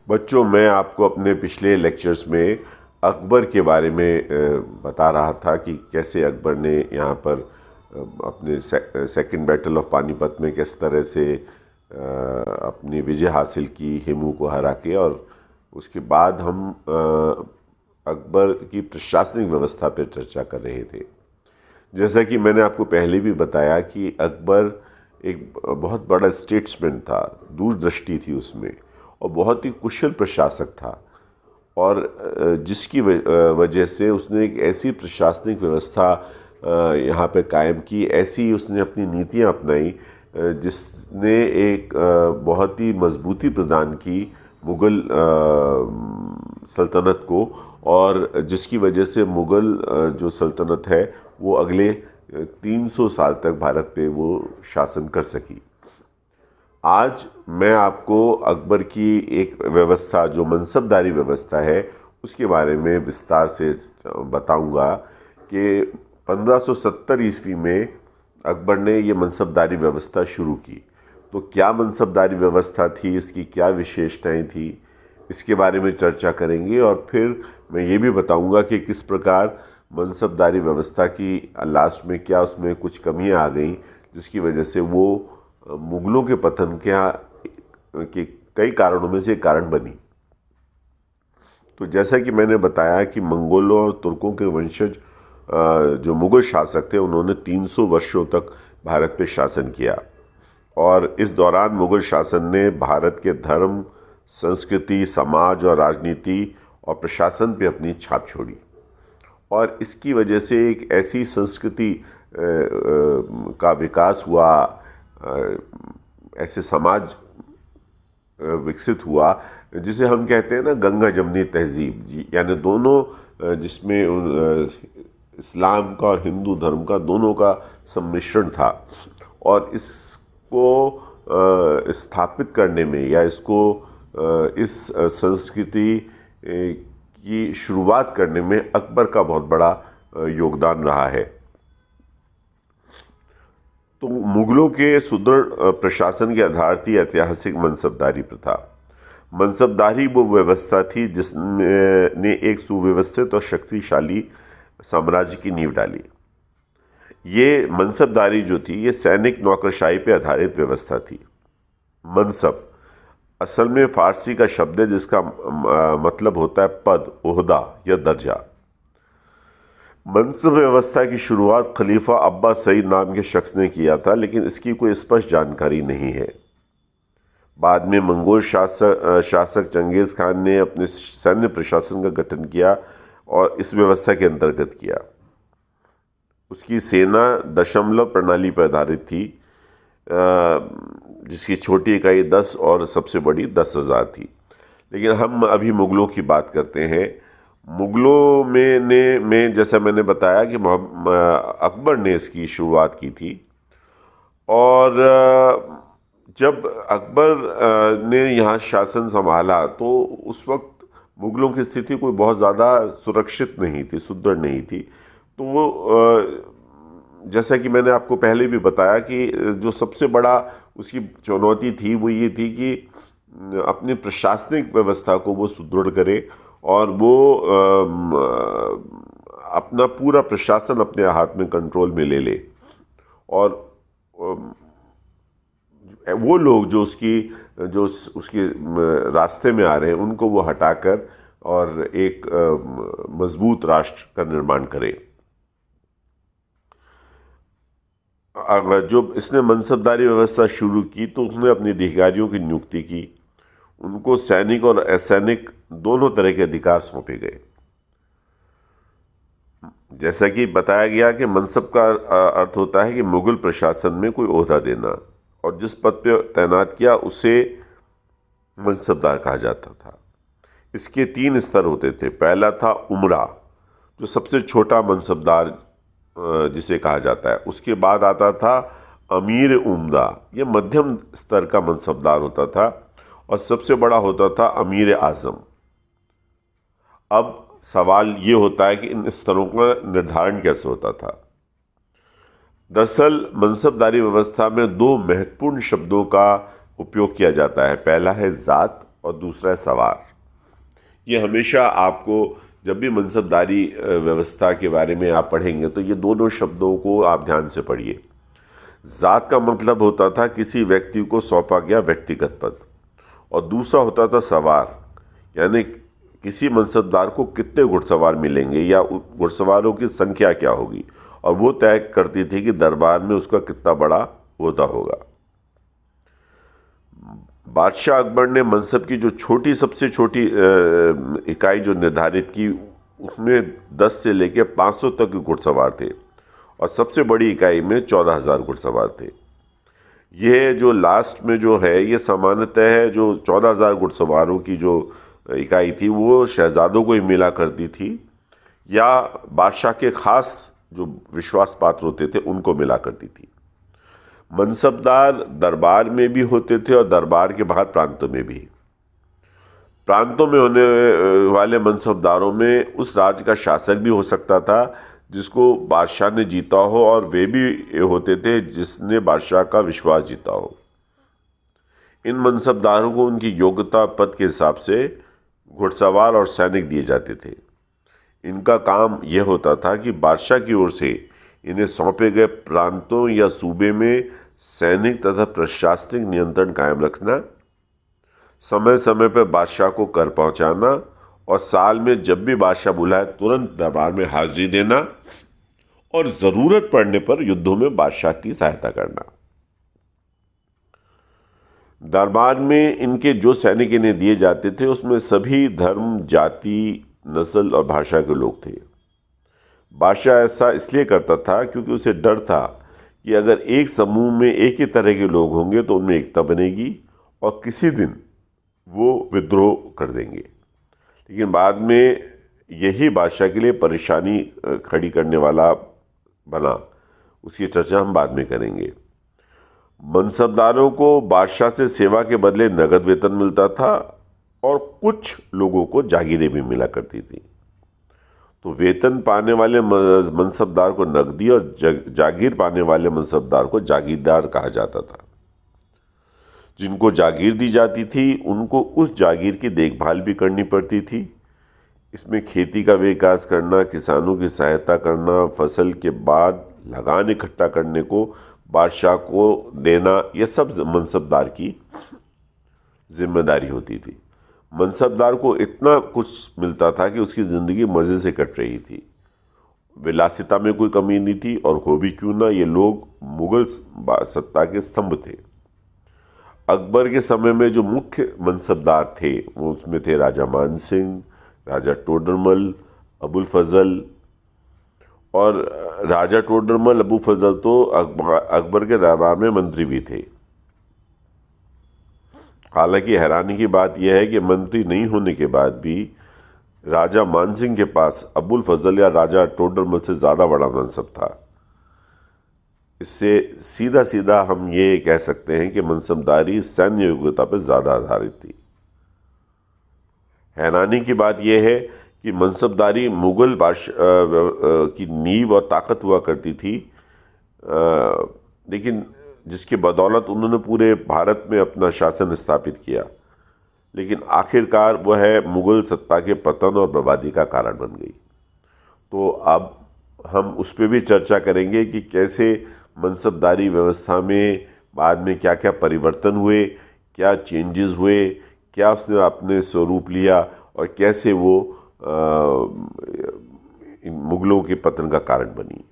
बच्चों, मैं आपको अपने पिछले लेक्चर्स में अकबर के बारे में बता रहा था कि कैसे अकबर ने यहाँ पर अपने सेकंड बैटल ऑफ पानीपत में किस तरह से अपनी विजय हासिल की हेमू को हरा के। और उसके बाद हम अकबर की प्रशासनिक व्यवस्था पर चर्चा कर रहे थे। जैसा कि मैंने आपको पहले भी बताया कि अकबर एक बहुत बड़ा स्टेट्समैन था, दूरदृष्टि थी उसमें, और बहुत ही कुशल प्रशासक था। और जिसकी वजह से उसने एक ऐसी प्रशासनिक व्यवस्था यहाँ पे कायम की, ऐसी उसने अपनी नीतियाँ अपनाई जिसने एक बहुत ही मजबूती प्रदान की मुग़ल सल्तनत को, और जिसकी वजह से मुग़ल जो सल्तनत है वो अगले 300 साल तक भारत पे वो शासन कर सकी। आज मैं आपको अकबर की एक व्यवस्था, जो मनसबदारी व्यवस्था है, उसके बारे में विस्तार से बताऊंगा कि 1570 ईस्वी में अकबर ने ये मनसबदारी व्यवस्था शुरू की। तो क्या मनसबदारी व्यवस्था थी, इसकी क्या विशेषताएं थी, इसके बारे में चर्चा करेंगे। और फिर मैं ये भी बताऊंगा कि किस प्रकार मनसबदारी व्यवस्था की लास्ट में क्या उसमें कुछ कमियां आ गई, जिसकी वजह से वो मुग़लों के पतन के कई कारणों में से एक कारण बनी। तो जैसा कि मैंने बताया कि मंगोलों और तुर्कों के वंशज जो मुग़ल शासक थे, उन्होंने 300 वर्षों तक भारत पे शासन किया। और इस दौरान मुग़ल शासन ने भारत के धर्म, संस्कृति, समाज और राजनीति और प्रशासन पे अपनी छाप छोड़ी। और इसकी वजह से एक ऐसी संस्कृति का विकास हुआ, ऐसे समाज विकसित हुआ जिसे हम कहते हैं ना, गंगा जमनी तहजीब, यानी दोनों, जिसमें इस्लाम का और हिंदू धर्म का दोनों का सम्मिश्रण था। और इसको स्थापित करने में, या इसको इस संस्कृति की शुरुआत करने में अकबर का बहुत बड़ा योगदान रहा है। तो मुग़लों के सुदृढ़ प्रशासन के आधार थी ऐतिहासिक मनसबदारी प्रथा। मनसबदारी वो व्यवस्था थी जिसने एक सुव्यवस्थित और शक्तिशाली साम्राज्य की नींव डाली। ये मनसबदारी जो थी, ये सैनिक नौकरशाही पे आधारित व्यवस्था थी। मनसब असल में फ़ारसी का शब्द है जिसका मतलब होता है पद, ओहदा या दर्जा। मनसब व्यवस्था की शुरुआत खलीफा अब्बास सईद नाम के शख्स ने किया था, लेकिन इसकी कोई स्पष्ट जानकारी नहीं है। बाद में मंगोल शासक चंगेज़ खान ने अपने सैन्य प्रशासन का गठन किया और इस व्यवस्था के अंतर्गत किया। उसकी सेना दशमलव प्रणाली पर आधारित थी, जिसकी छोटी इकाई 10 और सबसे बड़ी 10,000 थी। लेकिन हम अभी मुग़लों की बात करते हैं। मुग़लों में जैसा मैंने बताया कि अकबर ने इसकी शुरुआत की थी। और जब अकबर ने यहाँ शासन संभाला तो उस वक्त मुग़लों की स्थिति कोई बहुत ज़्यादा सुरक्षित नहीं थी, सुदृढ़ नहीं थी। तो वो, जैसा कि मैंने आपको पहले भी बताया कि जो सबसे बड़ा उसकी चुनौती थी वो ये थी कि अपनी प्रशासनिक व्यवस्था को वो सुदृढ़ करे और वो अपना पूरा प्रशासन अपने हाथ में कंट्रोल में ले ले। और वो लोग जो उसके रास्ते में आ रहे हैं उनको वो हटाकर और एक मजबूत राष्ट्र का निर्माण करे। जब इसने मनसबदारी व्यवस्था शुरू की तो उसने अपने अधिकारियों की नियुक्ति की। उनको सैनिक और असैनिक दोनों तरह के अधिकार सौंपे गए। जैसा कि बताया गया कि मनसब का अर्थ होता है कि मुग़ल प्रशासन में कोई ओहदा देना, और जिस पद पे तैनात किया उसे मनसबदार कहा जाता था। इसके 3 स्तर होते थे। पहला था उमरा, जो सबसे छोटा मनसबदार जिसे कहा जाता है। उसके बाद आता था अमीर उम्दा, ये मध्यम स्तर का मनसबदार होता था। और सबसे बड़ा होता था अमीर आज़म। अब सवाल ये होता है कि इन स्तरों का निर्धारण कैसे होता था। दरअसल मनसबदारी व्यवस्था में 2 महत्वपूर्ण शब्दों का उपयोग किया जाता है। पहला है ज़ात और दूसरा है सवार। ये हमेशा आपको जब भी मनसबदारी व्यवस्था के बारे में आप पढ़ेंगे तो ये दोनों शब्दों को आप ध्यान से पढ़िए। ज़ात का मतलब होता था किसी व्यक्ति को सौंपा गया व्यक्तिगत पद, और दूसरा होता था सवार, यानी किसी मनसबदार को कितने घुड़सवार मिलेंगे या घुड़सवारों की संख्या क्या होगी, और वो तय करती थी कि दरबार में उसका कितना बड़ा ओहदा होगा। बादशाह अकबर ने मनसब की जो सबसे छोटी इकाई जो निर्धारित की, उसमें 10 से लेकर 500 तक के घुड़सवार थे, और सबसे बड़ी इकाई में 14,000 घुड़सवार थे। ये जो लास्ट में जो है, ये सामान्यतः है जो 14,000 घुड़सवारों की जो इकाई थी वो शहजादों को ही मिला करती थी, या बादशाह के खास जो विश्वास पात्र होते थे उनको मिला करती थी। मनसबदार दरबार में भी होते थे और दरबार के बाहर प्रांतों में भी। प्रांतों में होने वाले मनसबदारों में उस राज्य का शासक भी हो सकता था जिसको बादशाह ने जीता हो, और वे भी होते थे जिसने बादशाह का विश्वास जीता हो। इन मनसबदारों को उनकी योग्यता पद के हिसाब से घुड़सवार और सैनिक दिए जाते थे। इनका काम यह होता था कि बादशाह की ओर से इन्हें सौंपे गए प्रांतों या सूबे में सैनिक तथा प्रशासनिक नियंत्रण कायम रखना, समय समय पर बादशाह को कर पहुंचाना, और साल में जब भी बादशाह बुलाए तुरंत दरबार में हाजिरी देना, और ज़रूरत पड़ने पर युद्धों में बादशाह की सहायता करना। दरबार में इनके जो सैनिक इन्हें दिए जाते थे उसमें सभी धर्म, जाति, नस्ल और भाषा के लोग थे। बादशाह ऐसा इसलिए करता था क्योंकि उसे डर था कि अगर एक समूह में एक ही तरह के लोग होंगे तो उनमें एकता बनेगी और किसी दिन वो विद्रोह कर देंगे। लेकिन बाद में यही बादशाह के लिए परेशानी खड़ी करने वाला बना, उसकी चर्चा हम बाद में करेंगे। मनसबदारों को बादशाह से सेवा के बदले नगद वेतन मिलता था, और कुछ लोगों को जागीरें भी मिला करती थी। तो वेतन पाने वाले मनसबदार को नकदी और जागीर पाने वाले मनसबदार को जागीरदार कहा जाता था। जिनको जागीर दी जाती थी उनको उस जागीर की देखभाल भी करनी पड़ती थी। इसमें खेती का विकास करना, किसानों की सहायता करना, फसल के बाद लगान इकट्ठा करने को बादशाह को देना, यह सब मनसबदार की जिम्मेदारी होती थी। मनसबदार को इतना कुछ मिलता था कि उसकी ज़िंदगी मज़े से कट रही थी। विलासिता में कोई कमी नहीं थी, और हो भी क्यों ना, ये लोग मुग़ल सत्ता के स्तंभ थे। अकबर के समय में जो मुख्य मनसबदार थे वो उसमें थे राजा मान सिंह, राजा टोडरमल, अबुल फजल। और राजा टोडरमल, अबू फजल तो अकबर के दरबार में मंत्री भी थे। हालांकि हैरानी की बात यह है कि मंत्री नहीं होने के बाद भी राजा मानसिंह के पास अबुल फजल या राजा टोडरमल से ज़्यादा बड़ा मनसब था। इससे सीधा सीधा हम ये कह सकते हैं कि मनसबदारी सैन्य योग्यता पर ज़्यादा आधारित थी। हैरानी की बात यह है कि मनसबदारी मुग़ल की नींव और ताकत हुआ करती थी, लेकिन जिसकी बदौलत उन्होंने पूरे भारत में अपना शासन स्थापित किया, लेकिन आखिरकार वह मुग़ल सत्ता के पतन और बर्बादी का कारण बन गई। तो अब हम उस पर भी चर्चा करेंगे कि कैसे मनसबदारी व्यवस्था में बाद में क्या क्या परिवर्तन हुए, क्या चेंजेस हुए, क्या उसने अपने स्वरूप लिया, और कैसे वो इन मुग़लों के पतन का कारण बनी।